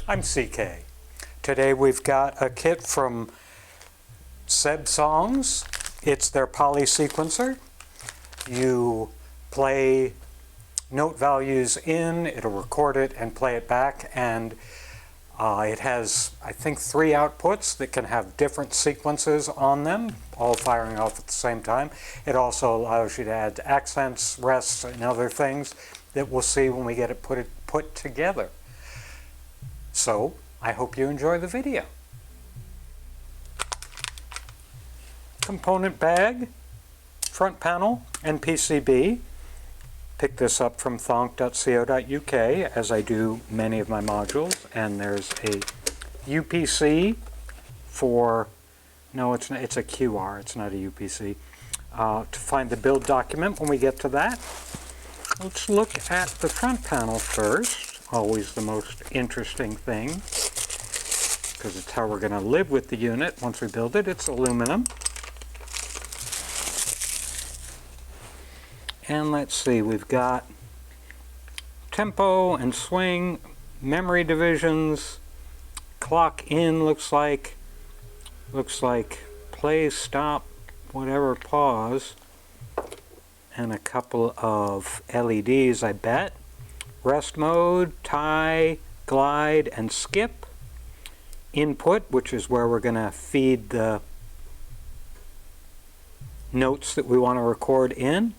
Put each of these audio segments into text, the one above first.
I'm CK. Today we've got a kit from Sebsongs. It's their polysequencer. You play note values in, it'll record it and play it back, and it has, I think, 3 outputs that can have different sequences on them, all firing off at the same time. It also allows you to add accents, rests, and other things that we'll see when we get it put together. So, I hope you enjoy the video. Component bag, front panel, and PCB. Pick this up from thonk.co.uk, as I do many of my modules, and there's a UPC for, no, it's a QR, it's not a UPC, to find the build document when we get to that. Let's look at the front panel first, always the most interesting thing, because it's how we're going to live with the unit once we build it. It's aluminum. And let's see, we've got tempo and swing, memory divisions, clock in looks like play, stop, whatever, pause, and a couple of LEDs, I bet. Rest mode, tie, glide, and skip. Input, which is where we're going to feed the notes that we want to record in.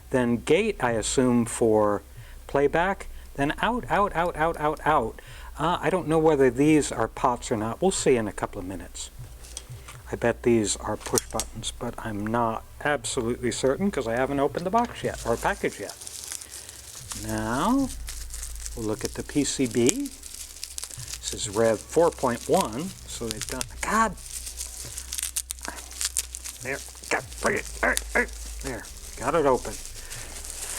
Then gate, I assume, for playback. Then out. I don't know whether these are pots or not. We'll see in a couple of minutes. I bet these are push buttons, but I'm not absolutely certain because I haven't opened the box yet, or package yet. Now, we'll look at the PCB. This is Rev 4.1, so they've got, God! There, bring it, there, got it open.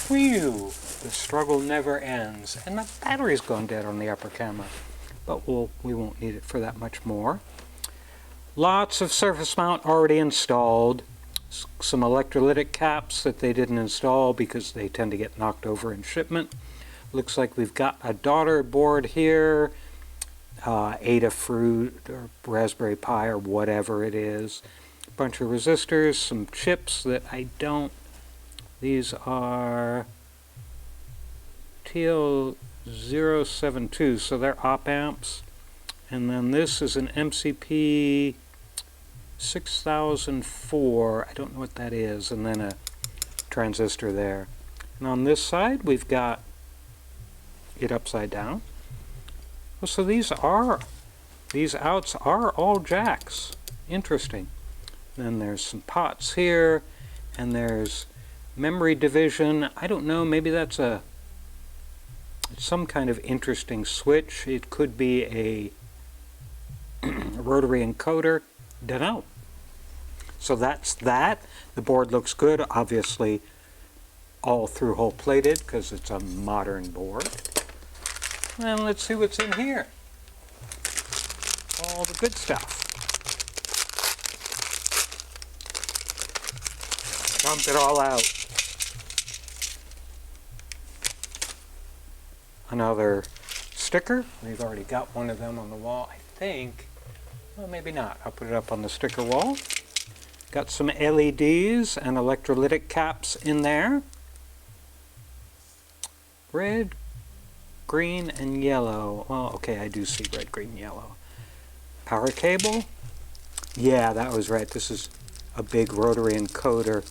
Whew, the struggle never ends. And my battery's gone dead on the upper camera, but we won't need it for that much more. Lots of surface mount already installed. Some electrolytic caps that they didn't install because they tend to get knocked over in shipment. Looks like we've got a daughter board here, Adafruit or Raspberry Pi or whatever it is. A bunch of resistors, some chips that I don't. These are TL072, so they're op amps. And then this is an MCP 6004, I don't know what that is, and then a transistor there. And on this side we've got it upside down. Oh, so these outs are all jacks. Interesting. Then there's some pots here, and there's memory division. I don't know, maybe that's some kind of interesting switch. It could be a rotary encoder. Don't know. So that's that. The board looks good, obviously all through hole plated because it's a modern board. And let's see what's in here. All the good stuff. Dump it all out. Another sticker. We've already got one of them on the wall, I think. Well, maybe not. I'll put it up on the sticker wall. Got some LEDs and electrolytic caps in there. Red, green, and yellow. Well, okay, I do see red, green, yellow. Power cable. Yeah, that was right. This is a big rotary encoder.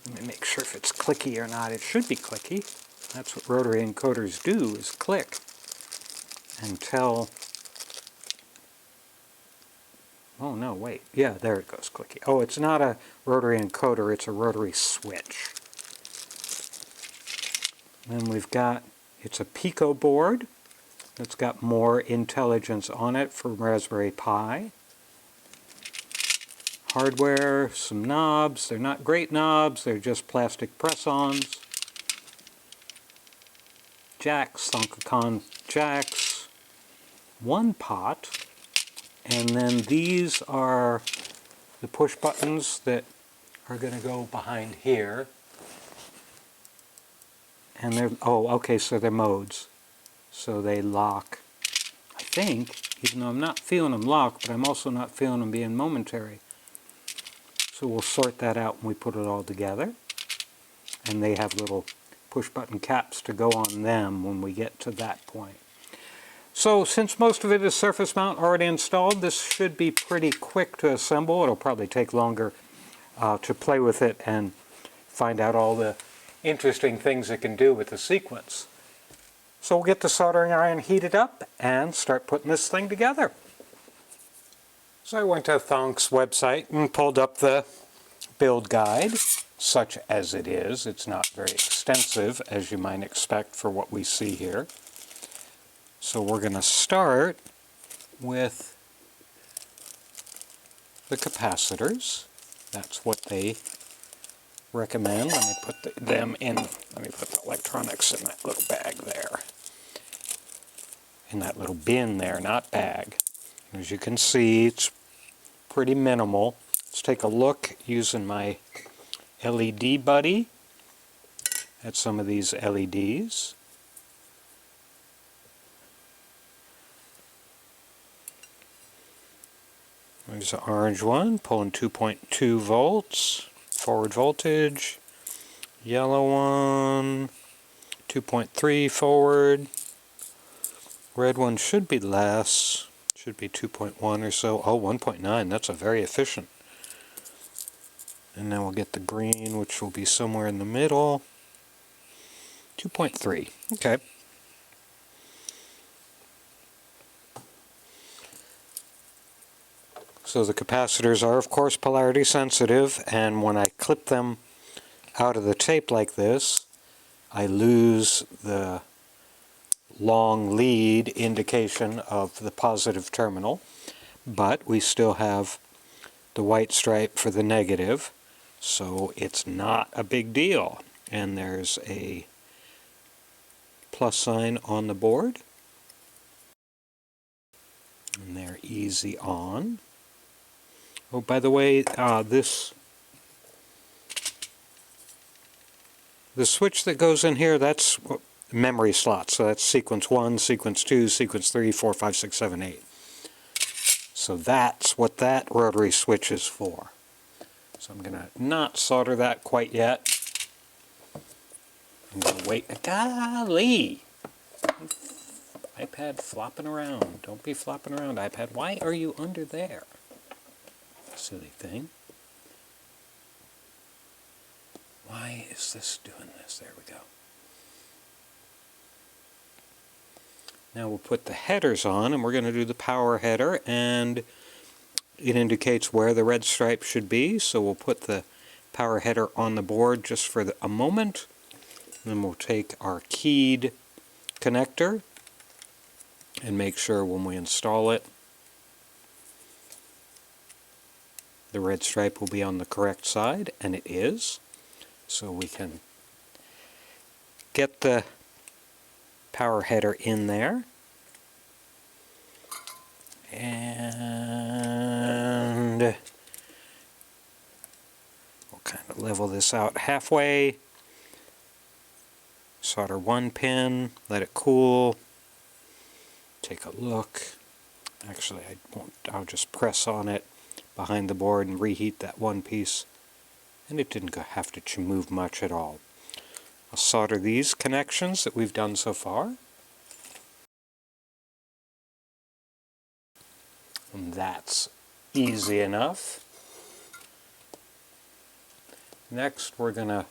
Let me make sure if it's clicky or not. It should be clicky. That's what rotary encoders do, is click and tell. Oh no, wait. Yeah, there it goes, clicky. Oh, it's not a rotary encoder, it's a rotary switch. Then we've got, it's a Pico board that's got more intelligence on it for Raspberry Pi. Hardware, some knobs. They're not great knobs, they're just plastic press-ons. Jacks, Thonkacon jacks. One pot. And then these are the push buttons that are going to go behind here. And they're, oh, okay, so they're modes. So they lock I think, even though I'm not feeling them lock, but I'm also not feeling them being momentary. So we'll sort that out when we put it all together. And they have little push button caps to go on them when we get to that point. So since most of it is surface mount already installed, this should be pretty quick to assemble. It'll probably take longer to play with it and find out all the interesting things it can do with the sequence. So we'll get the soldering iron heated up and start putting this thing together. So I went to Thonk's website and pulled up the build guide, such as it is. It's not very extensive, as you might expect for what we see here. So we're going to start with the capacitors. That's what they recommend. Let me put them in, let me put the electronics in that little bag there. In that little bin there, not bag. As you can see, it's pretty minimal. Let's take a look using my LED buddy at some of these LEDs. There's the orange one, pulling 2.2 volts, forward voltage. Yellow one, 2.3 forward. Red one should be less, should be 2.1 or so. Oh, 1.9, that's a very efficient. And then we'll get the green, which will be somewhere in the middle. 2.3, okay. So the capacitors are, of course, polarity sensitive, and when I clip them out of the tape like this, I lose the long lead indication of the positive terminal, but we still have the white stripe for the negative, so it's not a big deal. And there's a plus sign on the board, and they're easy on. Oh, by the way, the switch that goes in here, that's memory slots. So that's sequence 1, sequence 2, sequence 3, 4, 5, 6, 7, 8. So that's what that rotary switch is for. So I'm going to not solder that quite yet. I'm going to wait. Golly! iPad flopping around. Don't be flopping around, iPad. Why are you under there? Silly thing. Why is this doing this? There we go. Now we'll put the headers on, and we're going to do the power header, and it indicates where the red stripe should be, so we'll put the power header on the board just for a moment. Then we'll take our keyed connector and make sure when we install it, the red stripe will be on the correct side, and it is. So we can get the power header in there, and we'll kind of level this out halfway, solder one pin, let it cool, take a look. Actually, I won't, I'll just press on it behind the board and reheat that one piece, and it didn't have to move much at all. I'll solder these connections that we've done so far. And that's easy enough. Next, we're going to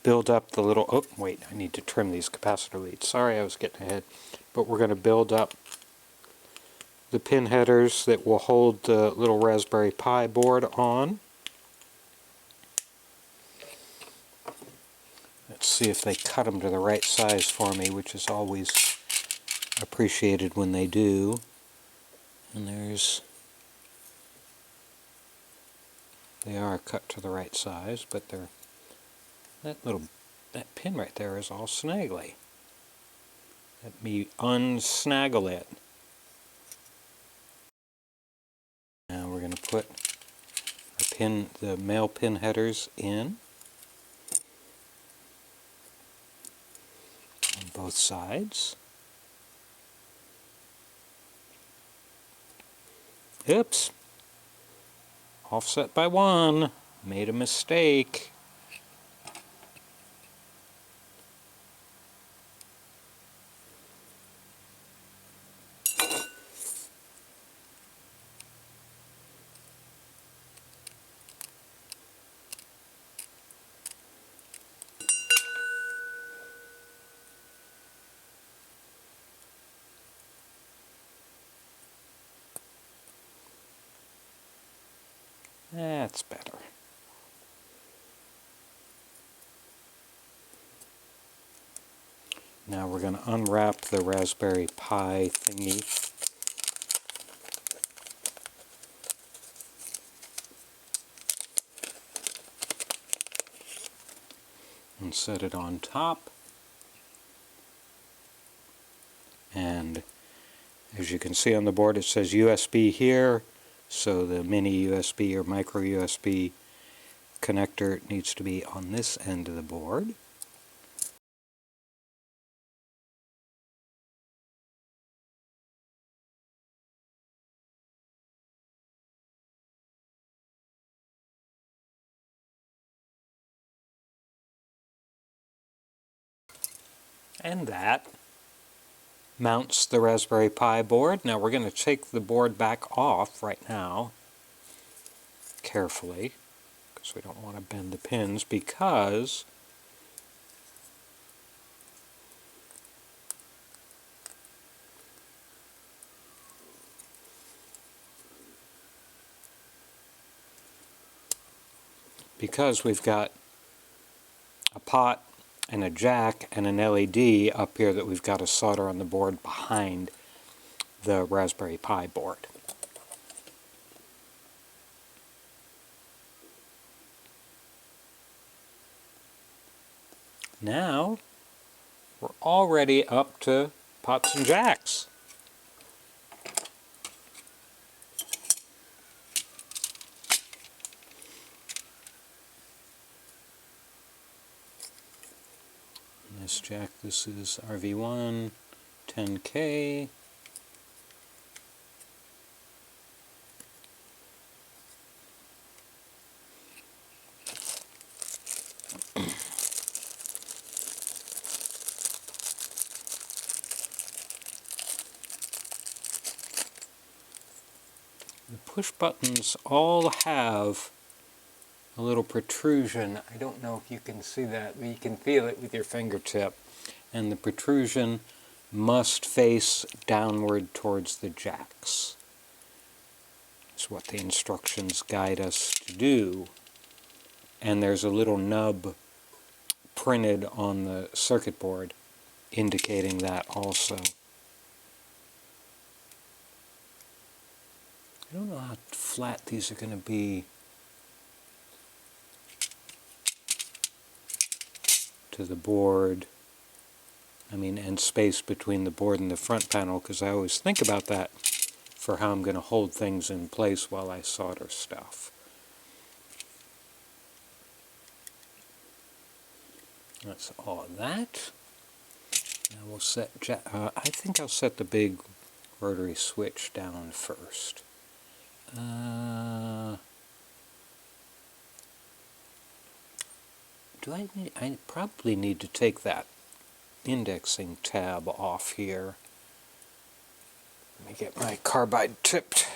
build up the little, oh wait, I need to trim these capacitor leads. Sorry, I was getting ahead. But we're going to build up the pin headers that will hold the little Raspberry Pi board on. Let's see if they cut them to the right size for me, which is always appreciated when they do. And they are cut to the right size, but that pin right there is all snaggly. Let me unsnaggle it. Now we're going to put the male pin headers in on both sides. Oops. Offset by 1. Made a mistake. That's better. Now we're going to unwrap the Raspberry Pi thingy. And set it on top. And as you can see on the board, it says USB here. So the mini USB or micro USB connector needs to be on this end of the board. And that mounts the Raspberry Pi board. Now we're going to take the board back off right now, carefully, because we don't want to bend the pins, because we've got a pot and a jack and an LED up here that we've got to solder on the board behind the Raspberry Pi board. Now we're already up to pots and jacks. This jack, this is RV1, 10K. The push buttons all have a little protrusion. I don't know if you can see that, but you can feel it with your fingertip. And the protrusion must face downward towards the jacks. That's what the instructions guide us to do. And there's a little nub printed on the circuit board indicating that also. I don't know how flat these are going to be to the board. I mean, and space between the board and the front panel, because I always think about that for how I'm going to hold things in place while I solder stuff. That's all of that. Now we'll set, I think I'll set the big rotary switch down first. I probably need to take that indexing tab off here. Let me get my carbide tipped.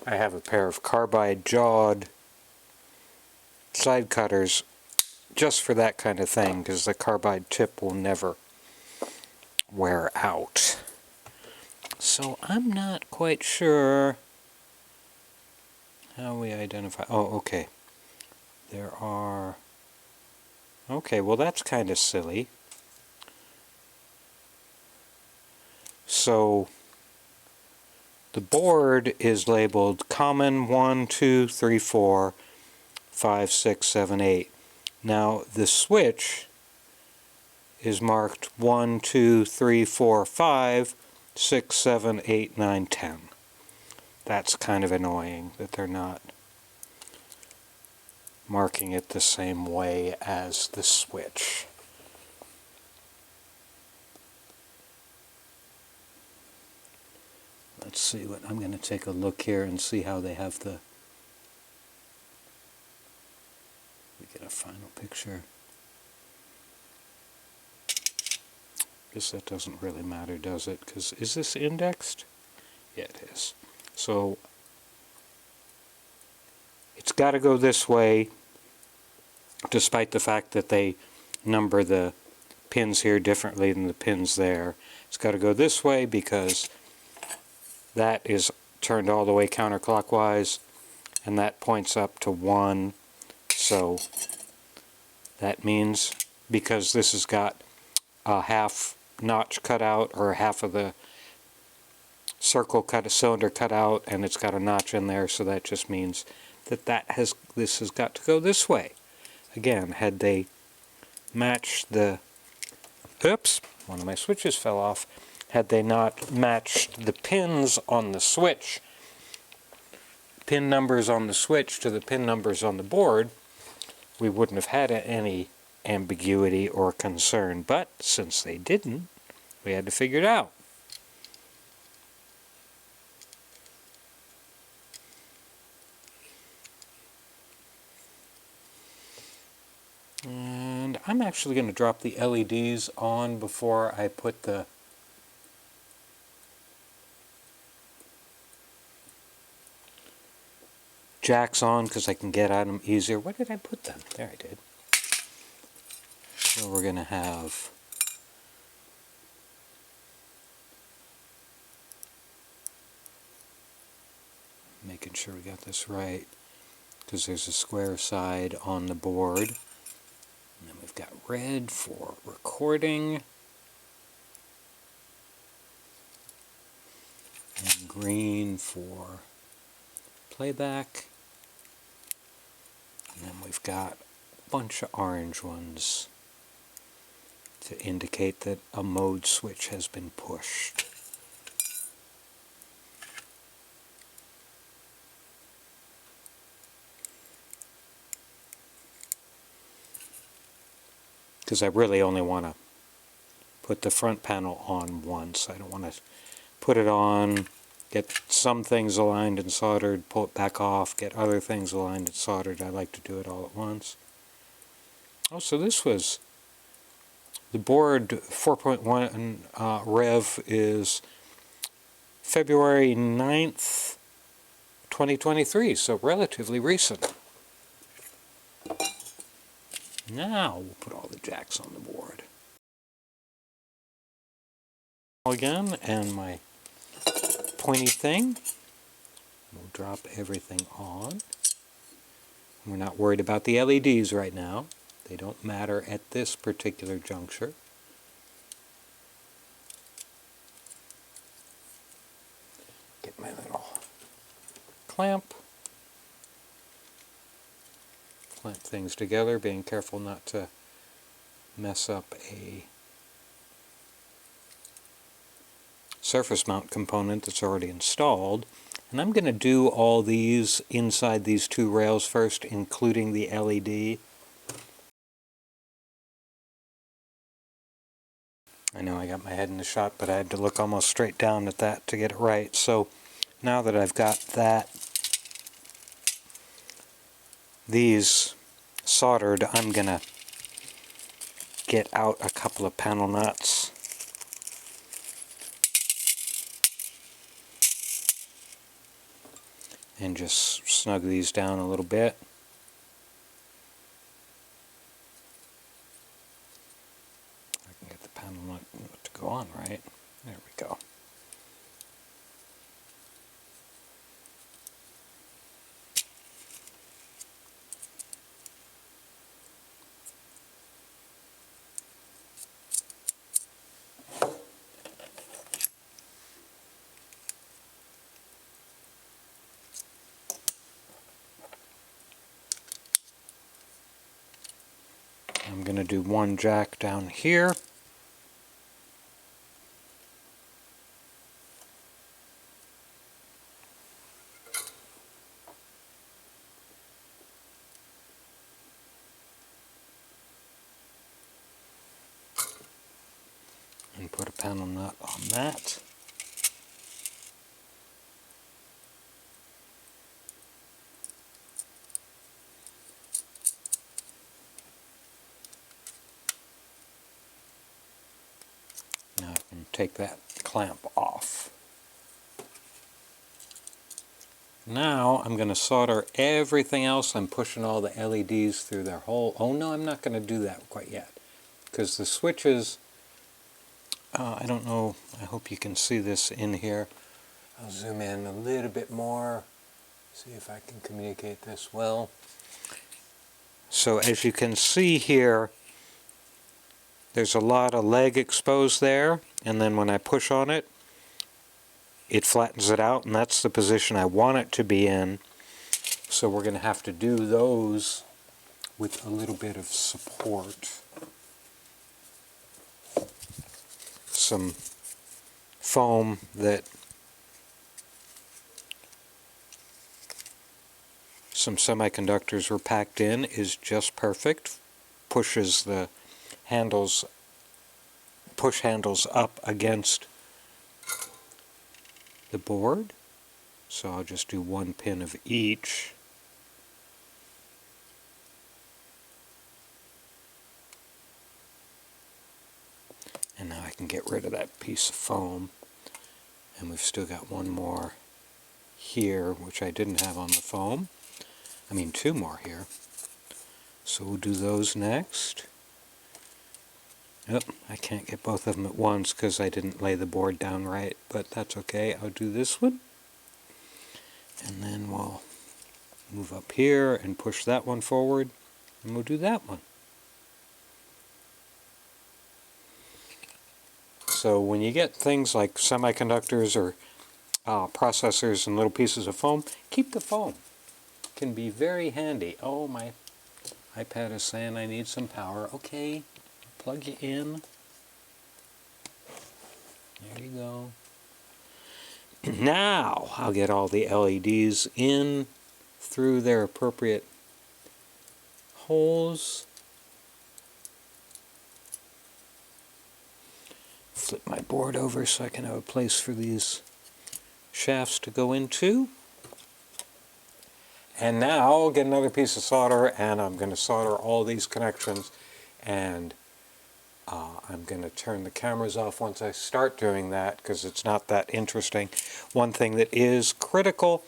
I have a pair of carbide jawed side cutters just for that kind of thing, because the carbide tip will never wear out. So I'm not quite sure how we identify. Oh, okay. There are... Okay, well that's kind of silly. So the board is labeled common 1, 2, 3, 4, 5, 6, 7, 8. Now the switch is marked 1, 2, 3, 4, 5, 6, 7, 8, 9, 10. That's kind of annoying that they're not marking it the same way as the switch. Let's see what I'm going to take a look here and see how they have the. We get a final picture. Guess that doesn't really matter, does it? Because is this indexed? Yeah, it is. So it's got to go this way, despite the fact that they number the pins here differently than the pins there. It's got to go this way because that is turned all the way counterclockwise, and that points up to 1. So that means, because this has got a half notch cut out, or half of the circle cut, a cylinder cut out, and it's got a notch in there, so that just means that this has got to go this way. Again, had they matched the, oops, one of my switches fell off. Had they not matched the pins on the switch, pin numbers on the switch to the pin numbers on the board, we wouldn't have had any ambiguity or concern. But since they didn't, we had to figure it out. And I'm actually going to drop the LEDs on before I put the jacks on, because I can get at them easier. Where did I put them? There I did. So we're going to have making sure we got this right, because there's a square side on the board. And then we've got red for recording, and green for playback. And then we've got a bunch of orange ones to indicate that a mode switch has been pushed. Because I really only want to put the front panel on once. I don't want to put it on, get some things aligned and soldered, pull it back off, get other things aligned and soldered. I like to do it all at once. Oh, so this was the board 4.1 rev is February 9th, 2023, so relatively recent. Now we'll put all the jacks on the board. Again, and my pointy thing. We'll drop everything on. We're not worried about the LEDs right now. They don't matter at this particular juncture. Get my little clamp. Clamp things together, being careful not to mess up a surface mount component that's already installed. And I'm going to do all these inside these two rails first, including the LED. I know I got my head in the shot, but I had to look almost straight down at that to get it right. So now that I've got these soldered, I'm going to get out a couple of panel nuts. And just snug these down a little bit. I can get the panel nut to go on right. There we go. I'm going to do one jack down here. panel nut on that. Now I can take that clamp off. Now I'm going to solder everything else. I'm pushing all the LEDs through their hole. Oh no, I'm not going to do that quite yet, because the switches, I don't know, I hope you can see this in here. I'll zoom in a little bit more, see if I can communicate this well. So as you can see here, there's a lot of leg exposed there, and then when I push on it, it flattens it out, and that's the position I want it to be in. So we're going to have to do those with a little bit of support. Some foam that some semiconductors were packed in is just perfect. Pushes the handles, push handles up against the board. So I'll just do one pin of each. And now I can get rid of that piece of foam. And we've still got one more here, which I didn't have on the foam. I mean, two more here. So we'll do those next. Yep, I can't get both of them at once because I didn't lay the board down right, but that's okay. I'll do this one. And then we'll move up here and push that one forward, and we'll do that one. So when you get things like semiconductors or processors and little pieces of foam, keep the foam. It can be very handy. Oh, my iPad is saying I need some power. Okay, plug you in. There you go. Now I'll get all the LEDs in through their appropriate holes. Flip my board over so I can have a place for these shafts to go into. And now I'll get another piece of solder, and I'm going to solder all these connections, and I'm going to turn the cameras off once I start doing that because it's not that interesting. One thing that is critical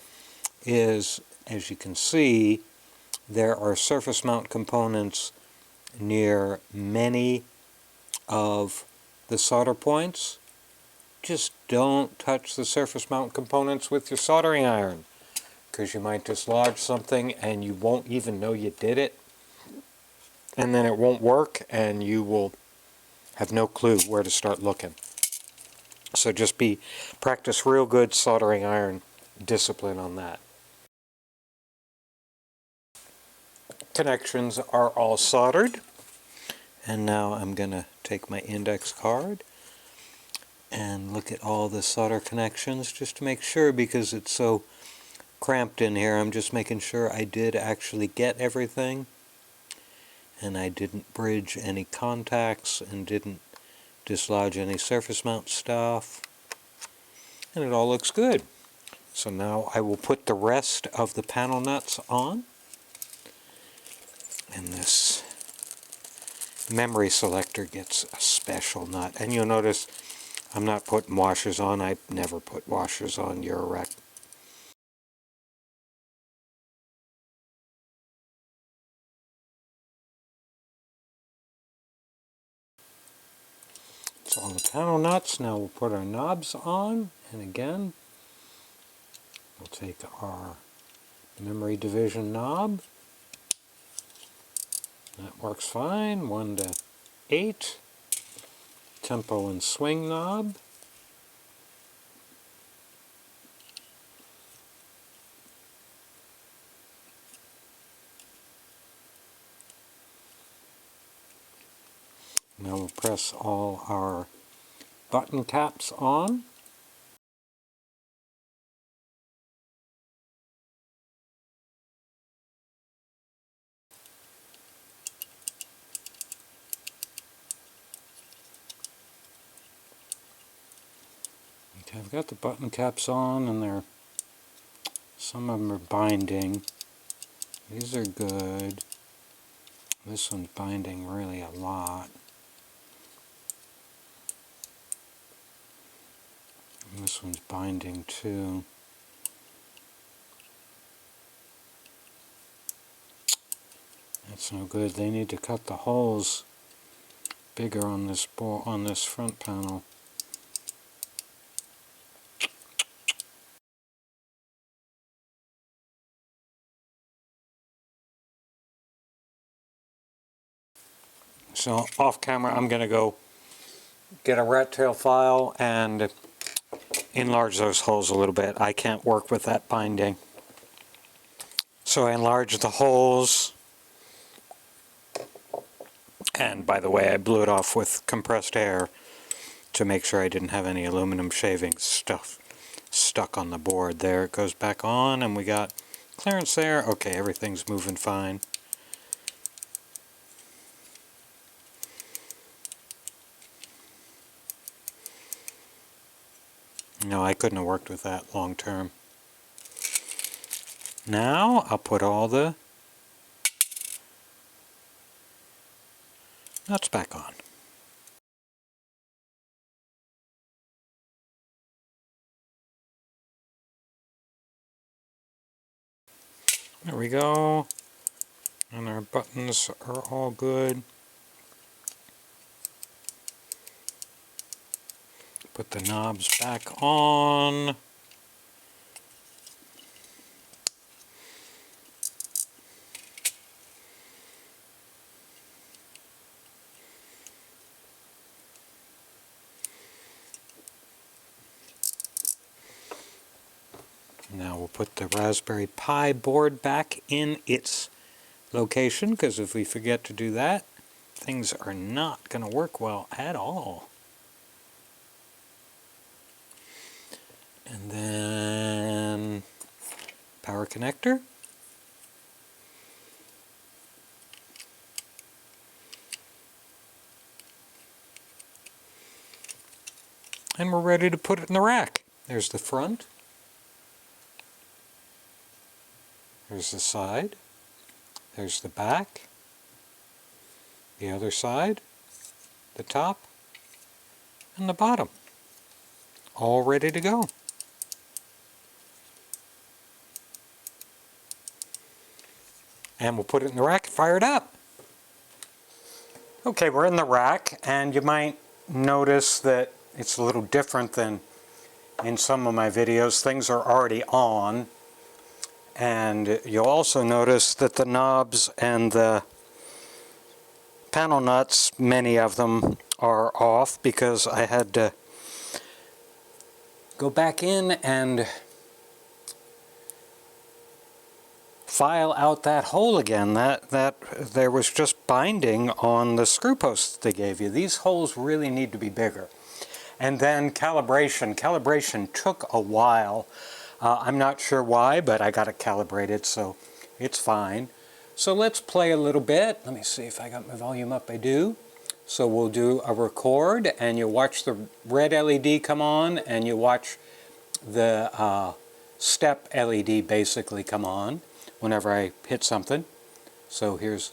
is, as you can see, there are surface mount components near many of the solder points. Just don't touch the surface mount components with your soldering iron, because you might dislodge something and you won't even know you did it, and then it won't work and you will have no clue where to start looking. So just practice real good soldering iron discipline on that. Connections are all soldered, and now I'm going to take my index card and look at all the solder connections just to make sure, because it's so cramped in here. I'm just making sure I did actually get everything, and I didn't bridge any contacts and didn't dislodge any surface mount stuff, and it all looks good. So now I will put the rest of the panel nuts on, and this memory selector gets a special nut. And you'll notice I'm not putting washers on. I never put washers on eurorack. So all the panel nuts. Now we'll put our knobs on, and again we'll take our memory division knob. That works fine. 1 to 8. Tempo and swing knob. Now we'll press all our button caps on. Okay, I've got the button caps on, and some of them are binding. These are good. This one's binding really a lot. And this one's binding too. That's no good. They need to cut the holes bigger on this front panel. So off camera, I'm going to go get a rat tail file and enlarge those holes a little bit. I can't work with that binding. So I enlarged the holes, and by the way, I blew it off with compressed air to make sure I didn't have any aluminum shaving stuff stuck on the board. There it goes back on, and we got clearance there. Okay, everything's moving fine. No, I couldn't have worked with that long term. Now I'll put all the nuts back on. There we go. And our buttons are all good. Put the knobs back on. Now we'll put the Raspberry Pi board back in its location, because if we forget to do that, things are not going to work well at all. And then power connector. And we're ready to put it in the rack. There's the front. There's the side. There's the back. The other side. The top. And the bottom. All ready to go. And we'll put it in the rack and fire it up. Okay, we're in the rack, and you might notice that it's a little different than in some of my videos. Things are already on, and you'll also notice that the knobs and the panel nuts, many of them, are off because I had to go back in and file out that hole again. That there was just binding on the screw posts they gave you. These holes really need to be bigger. And then calibration. Calibration took a while. I'm not sure why, but I got it calibrated, so it's fine. So let's play a little bit. Let me see if I got my volume up. I do. So we'll do a record, and you'll watch the red LED come on, and you watch the step LED basically come on whenever I hit something. So here's...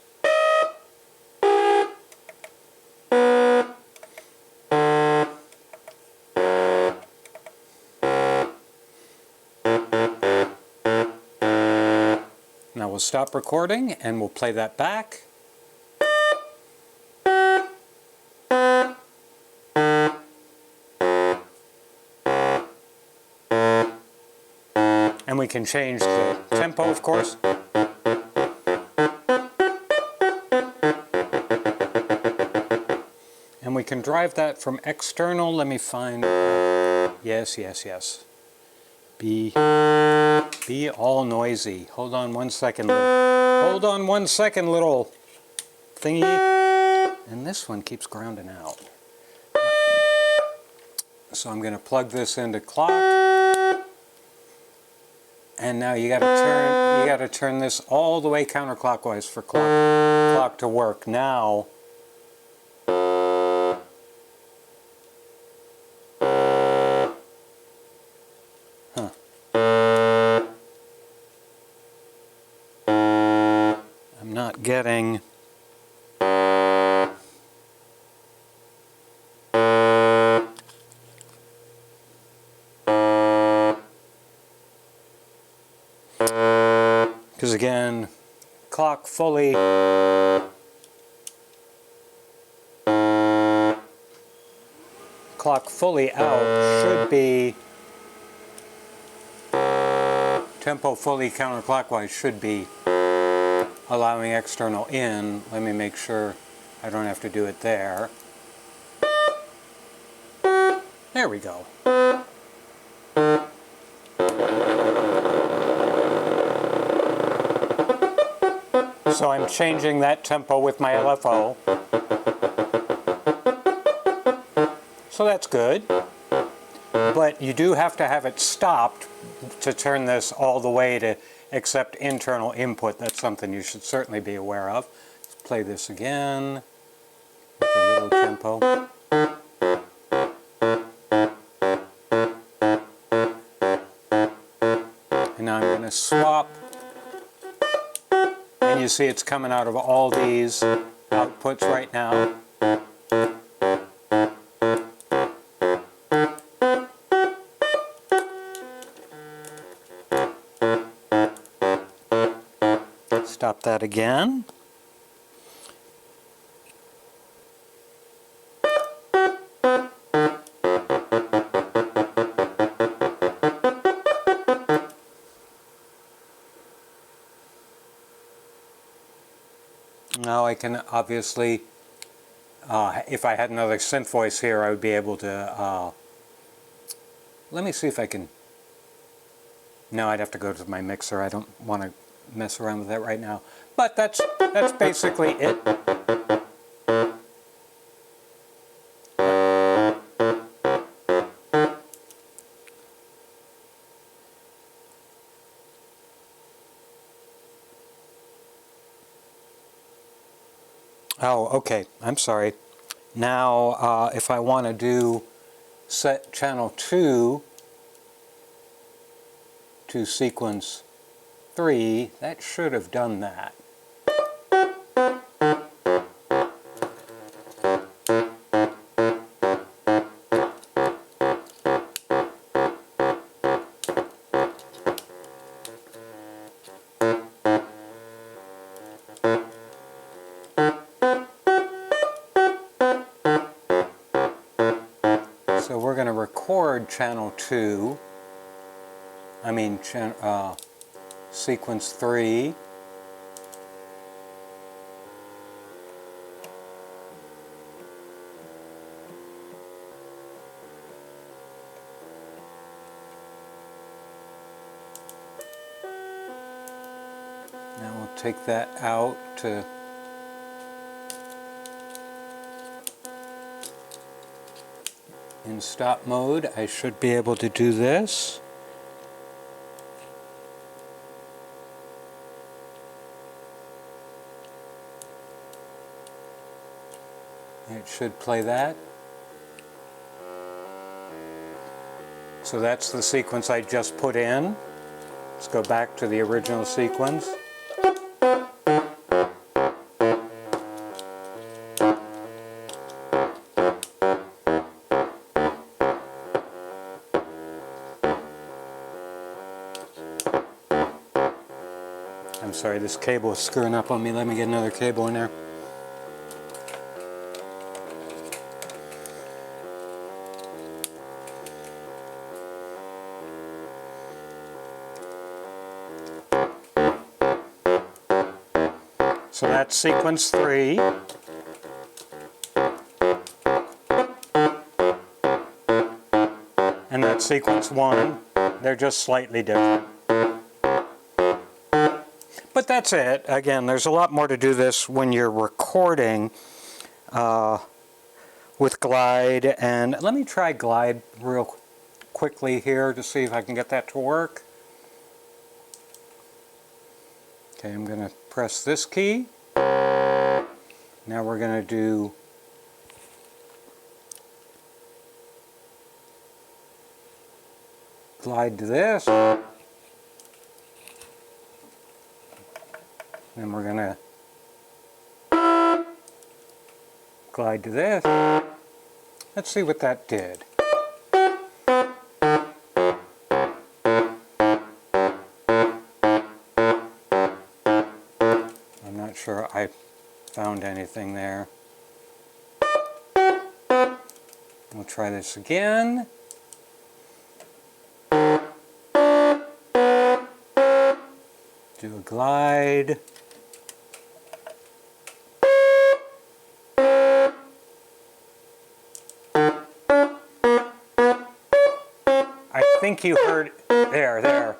Now we'll stop recording and we'll play that back. And we can change the tempo, of course. And we can drive that from external. Let me find... Yes. Be all noisy. Hold on 1 second. Hold on 1 second, little thingy. And this one keeps grounding out. So I'm going to plug this into clock. And now you got to turn this all the way counterclockwise for clock to work. Now I'm not getting because again, clock fully out should be tempo fully counterclockwise should be allowing external in. Let me make sure I don't have to do it there. There we go. So I'm changing that tempo with my LFO. So that's good. But you do have to have it stopped to turn this all the way to accept internal input. That's something you should certainly be aware of. Let's play this again with a little tempo. And now I'm going to swap. And you see it's coming out of all these outputs right now. Stop that again. Now I can obviously, if I had another synth voice here, I would be able to, let me see if I can, no, I'd have to go to my mixer. I don't want to mess around with that right now. But that's basically it. Oh, okay. I'm sorry. Now, if I want to do set channel 2 to sequence 3, that should have done that. So we're going to record channel 2, sequence 3. Now we'll take that out to in stop mode. I should be able to do this. It should play that. So that's the sequence I just put in. Let's go back to the original sequence. I'm sorry, this cable is screwing up on me. Let me get another cable in there. So that's sequence 3. And that's sequence 1. They're just slightly different. But that's it. Again, there's a lot more to do this when you're recording with Glide. And let me try Glide real quickly here to see if I can get that to work. Okay, I'm going to press this key. Now we're going to do Glide to this. Then we're going to glide to this. Let's see what that did. I'm not sure I found anything there. We'll try this again. Do a glide. I think you heard, there.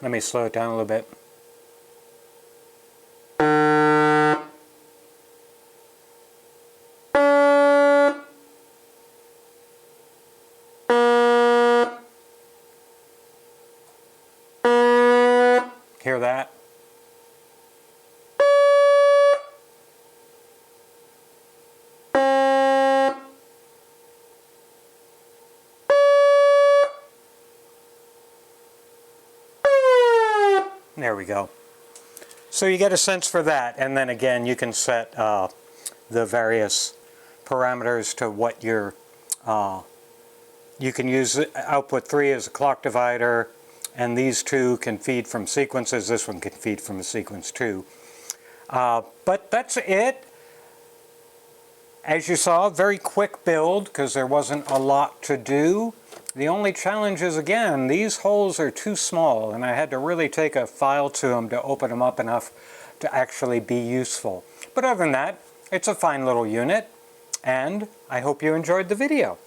Let me slow it down a little bit. Hear that? There we go. So you get a sense for that, and then again you can set the various parameters to what your you can use output 3 as a clock divider, and these two can feed from sequences. This one can feed from a sequence too. But that's it. As you saw, very quick build because there wasn't a lot to do. The only challenge is, again, these holes are too small, and I had to really take a file to them to open them up enough to actually be useful. But other than that, it's a fine little unit, and I hope you enjoyed the video.